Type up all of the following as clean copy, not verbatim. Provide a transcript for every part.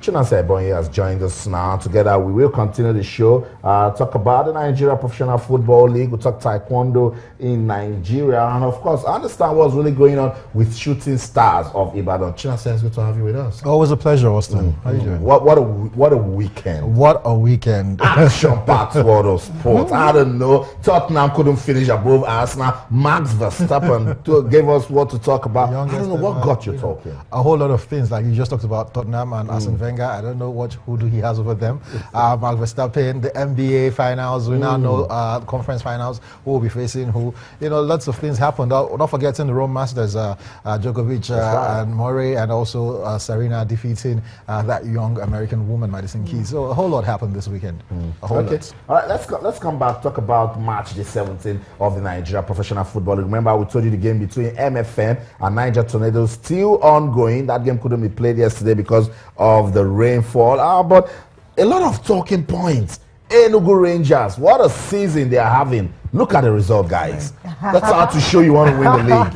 Chinasa Ebonyi has joined us now. Together, we will continue the show. Talk about the Nigeria Professional Football League. We'll talk taekwondo in Nigeria. And of course, I understand what's really going on with Shooting Stars of Ibadan. Chinasa, it's good to have you with us. Always a pleasure, Austin. How are you doing? What a weekend. What a weekend. Action-packed world of sports. I don't know. Tottenham couldn't finish above Arsenal. Max Verstappen gave us what to talk about. I don't know what got you talking. A whole lot of things. Like you just talked about Tottenham and Arsene Wenger. I don't know who he has over them. Max Verstappen, the NBA finals. We now know conference finals. Who will be facing who? Lots of things happened. Not forgetting the Rome Masters, Djokovic and Murray, and also Serena defeating that young American woman, Madison Keys. So a whole lot happened this weekend. A whole lot. All right, let's come back, talk about March the 17th of the Nigeria Professional Football League. Remember, we told you the game between MFM and Niger Tornadoes still ongoing. That game couldn't be played yesterday because of the rainfall. But a lot of talking points. Enugu Rangers, what a season they are having. Look at the result, guys. That's how to show you want to win the league.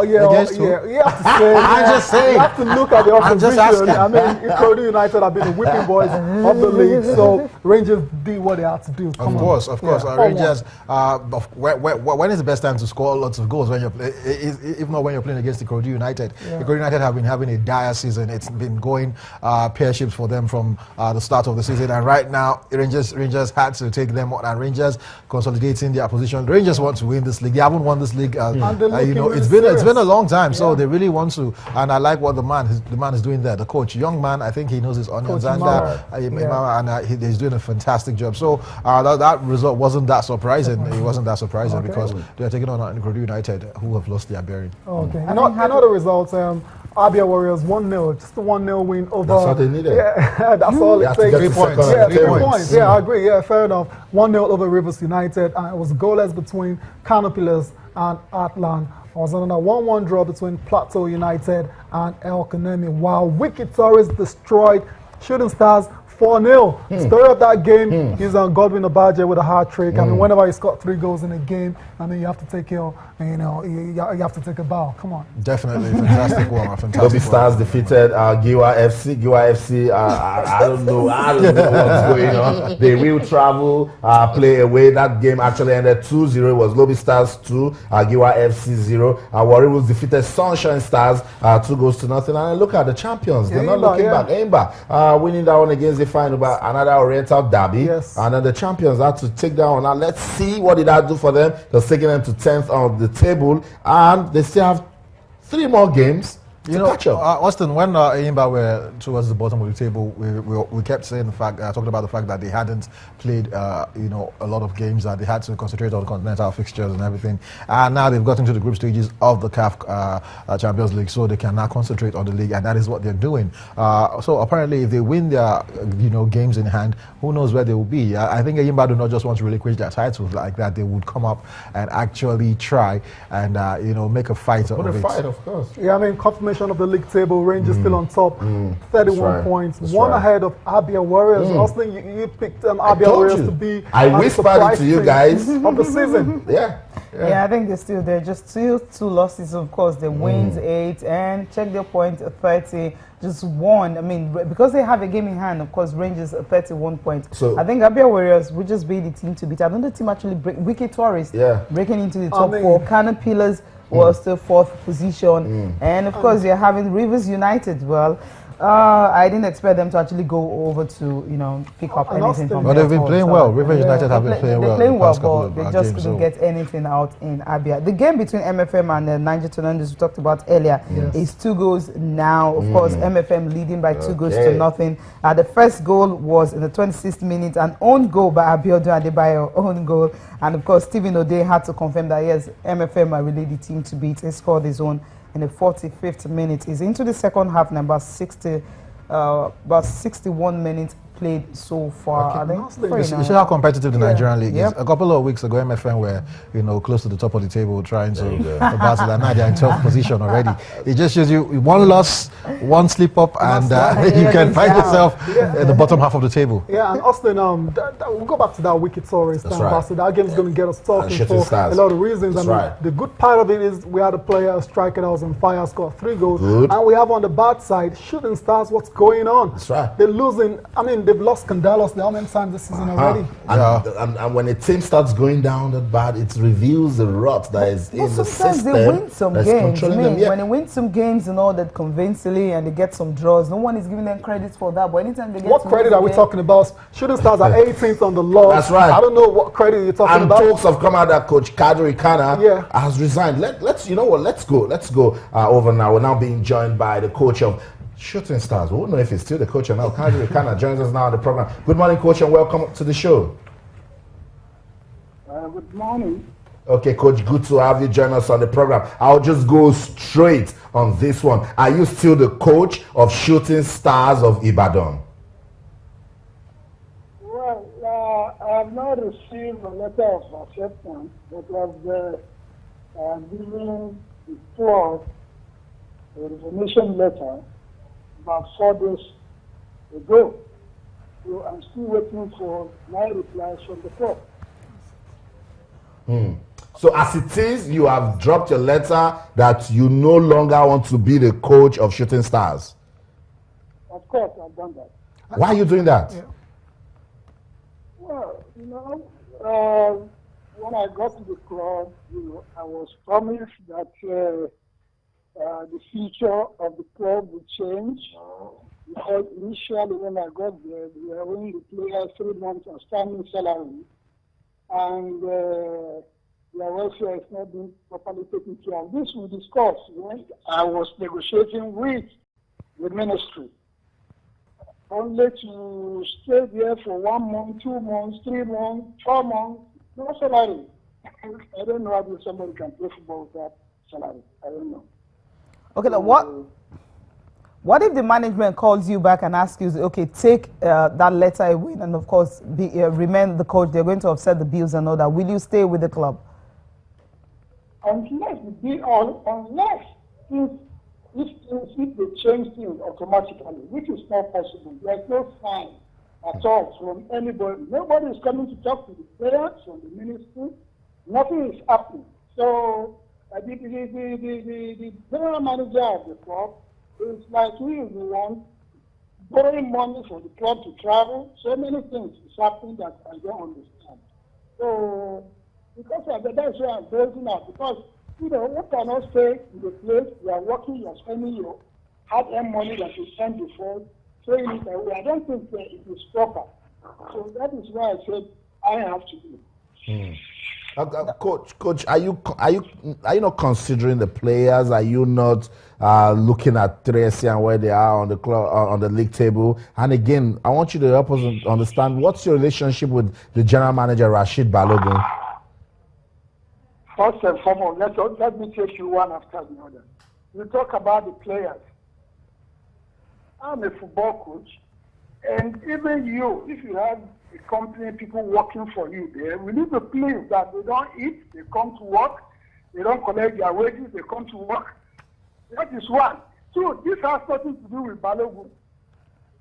You have to say. I'm just saying. You have to look at the opposition. I mean, Kadiri United have been the whipping boys of the league, so Rangers did what they had to do. Of course. Rangers. When is the best time to score lots of goals? When you're, if not when you're playing against the Kadiri United. The Kadiri United have been having a dire season. It's been going pear-shaped for them from the start of the season, and right now Rangers had to take them on, and Rangers consolidating their position. Rangers want to win this league. They haven't won this league. It's been a long time, so they really want to. And I like what the man is doing there. The coach, young man, I think he knows his onions, and he's doing a fantastic job. So that result wasn't that surprising. It wasn't that surprising because they are taking on Kadiri United, who have lost their bearing. Okay, I know the results. Abia Warriors 1-0, just a 1-0 win over. That's all they needed. Yeah, that's all it takes. 3 points. Yeah, 3 points. Yeah, I agree. Yeah, fair enough. 1-0 over Rivers United. It was goalless between Canopilas and Atlan. It was another 1-1 draw between Plateau United and El Kanemi. While Wicked Tourists destroyed Shooting Stars 4-0. Story of that game is Godwin Obaje with a hat trick. I mean, whenever you score 3 goals in a game, I mean, you have to take you have to take a bow. Come on. Definitely, fantastic one. Lobby Stars defeated Giwa FC. Giwa FC, I don't know what's going on. They will travel, play away. That game actually ended 2-0. It was Lobby Stars 2, Giwa FC 0. Warri Wolves defeated Sunshine Stars 2-0. And look at the champions. They're not looking back. Aimba winning that one against the final by another Oriental derby. Yes. And then the champions had to take that one. Now let's see what did that do for them. They're taking them to 10th on the table, and they still have 3 more games to catch up. Austin, when Aimba were towards the bottom of the table, we kept saying talking about the fact that they hadn't played a lot of games, that they had to concentrate on continental fixtures and everything, and now they've gotten to the group stages of the CAF Champions League, so they can now concentrate on the league, and that is what they're doing. So apparently, if they win their games in hand, who knows where they will be. I think Aimba do not just want to relinquish their titles like that. They would come up and actually try and make a fight of it. Fight, of course. Yeah, I mean, confirmation of the league table. Rangers still on top, 31 points, one ahead of Abia Warriors. Austin, you picked Abia Warriors to be. I whispered it to you guys of the season. Yeah, I think they're just still 2 losses. Of course, they wins 8 and check their point 30. Just 1. I mean, because they have a game in hand, of course, Rangers 31 points. So I think Abia Warriors will just be the team to beat. Another team actually Wicked Tourists breaking into the top 4. Cannon Pillars was the 4th position, and of course you're having Rivers United. Well, I didn't expect them to actually go over to pick up anything from. But they've been playing well. Rivers United have been playing well. They're playing well, but they just couldn't get anything out in Abia. The game between MFM and the Niger Tornadoes we talked about earlier is 2 goals now. Of course, MFM leading by 2 goals to nothing. The first goal was in the 26th minute, an own goal by Abiodun Adebayo, own goal. And of course, Stephen O'Day had to confirm that yes, MFM are really the team to beat. He scored his own in the 45th minute. He's into the second half now, about 61 minutes played so far. I think you see how competitive the Nigerian league Yep. is. A couple of weeks ago, MFM were close to the top of the table trying to battle, and now they're in 12th position already. It just shows you one loss, one slip up, and you can find yourself at the bottom half of the table. Yeah, and Austin, we'll go back to that Wicked Tourist ambassador. That game's going to get us talking for a lot of reasons. The good part of it is we had a player, a striker that was on fire, scored 3 goals. Good. And we have on the bad side, Shooting Stars, what's going on? That's right. They're losing. I mean, they've lost Candelos how many times this season already? And when a team starts going down that bad, it reveals the rot that is in the system. Sometimes they win some games. When they win some games and all that convincingly and they get some draws, no one is giving them credit for that. But anytime they get what credit are we talking about? Shooting Stars are 18th on the log. That's right. I don't know what credit you're talking about. And talks have come out that Coach Kadiri Ikhana has resigned. Let's go over now. We're now being joined by the coach of Shooting Stars. We don't know if he's still the coach or not. Kadiri Ikhana joins us now on the program. Good morning, coach, and welcome to the show. Good morning. Okay, coach, good to have you join us on the program. I'll just go straight on this one. Are you still the coach of Shooting Stars of Ibadan? Well, I have not received a letter of acceptance, but I've given the club a resignation letter about 4 days ago. So I'm still waiting for my replies from the club. So as it is, you have dropped your letter that you no longer want to be the coach of Shooting Stars. Of course, I've done that. Why are you doing that? Yeah. Well, when I got to the club, I was promised that the future of the club would change. Because initially, when I got there, we were owing the players 3 months outstanding salary, and the welfare is not being properly taken care of. This we discussed when I was negotiating with the ministry. Only to stay there for 1 month, 2 months, 3 months, 4 months, no salary. I don't know how somebody can play football with that salary. I don't know. Okay, now what if the management calls you back and asks you, okay, take that letter away and of course remain the coach? They're going to offset the bills and all that. Will you stay with the club? Unless if they change things automatically, which is not possible. There's no sign at all from anybody. Nobody is coming to talk to the players from the ministry. Nothing is happening. So the general manager of the club is like he is the one borrowing money for the club to travel. So many things is happening that I don't understand. So because of that, that's why I'm breaking out. Because you cannot stay in the place you are working, you are spending your hard-earned money that you spent before, throwing it away. I don't think that it is proper. So that is why I said I have to do it. Coach, are you not considering the players? Are you not looking at 3SC and where they are on the club, on the league table? And again, I want you to help us understand what's your relationship with the general manager Rashid Balogun. First and foremost, let me take you one after the other. You talk about the players. I'm a football coach, and even you, if you have a company, people working for you there, we need to please that they don't eat, they come to work, they don't collect their wages, they come to work. That is one. So this has nothing to do with Balogun.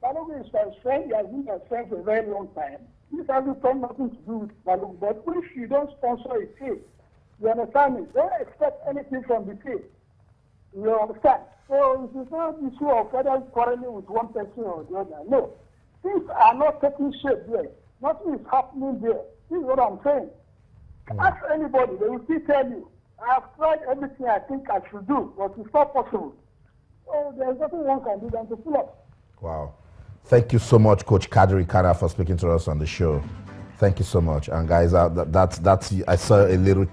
Balogun is my friend, he has been my friend for a very long time. This has nothing to do with Balogun. But if you don't sponsor a team, you understand me? Don't expect anything from the team. You understand? So it is not an issue of whether quarreling with one person or the other. No. Things are not taking shape there. Nothing is happening there. This is what I'm saying. Ask anybody, they will still tell you. I have tried everything I think I should do, but it's not possible. So there's nothing one can do than to pull up. Wow. Thank you so much, Coach Kadiri Ikhana, for speaking to us on the show. Thank you so much. And guys, that's I saw a little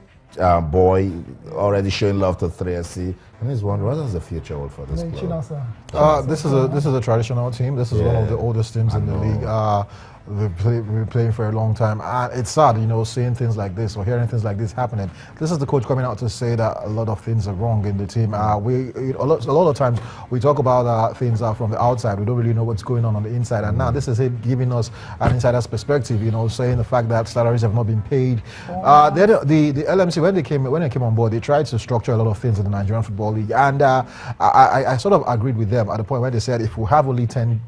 boy already showing love to 3SC. And he's wondering what does the future hold for this club? This is a traditional team. This is one of the oldest teams in the league. They've been playing for a long time, and it's sad, seeing things like this or hearing things like this happening. This is the coach coming out to say that a lot of things are wrong in the team. A lot of times we talk about things from the outside. We don't really know what's going on the inside, and now this is him giving us an insider's perspective. Saying the fact that salaries have not been paid. The LMC when they came on board, they tried to structure a lot of things in the Nigerian Football League, and I sort of agreed with them at the point where they said if we have only 10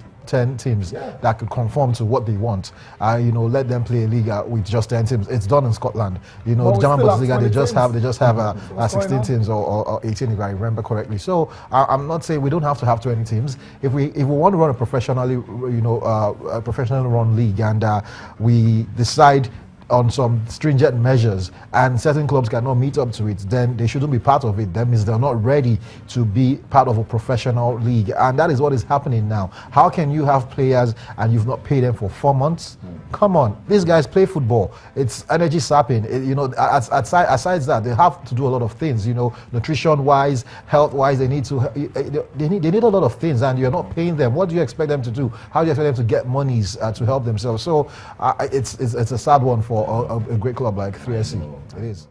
teams that could conform to what they want, let them play a league with just 10 teams. It's done in Scotland. The German Bundesliga, they just have 16 teams or 18 if I remember correctly. So I'm not saying we don't have to have 20 teams. If we want to run a professionally run league, and we decide on some stringent measures and certain clubs cannot meet up to it, then they shouldn't be part of it. That means they're not ready to be part of a professional league, and that is what is happening now. How can you have players and you've not paid them for 4 months? Come on, these guys play football. It's energy sapping. Aside that, they have to do a lot of things. Nutrition wise, health wise, they need a lot of things, and you're not paying them. What do you expect them to do? How do you expect them to get monies to help themselves? So it's a sad one for a great club like 3SC. It is.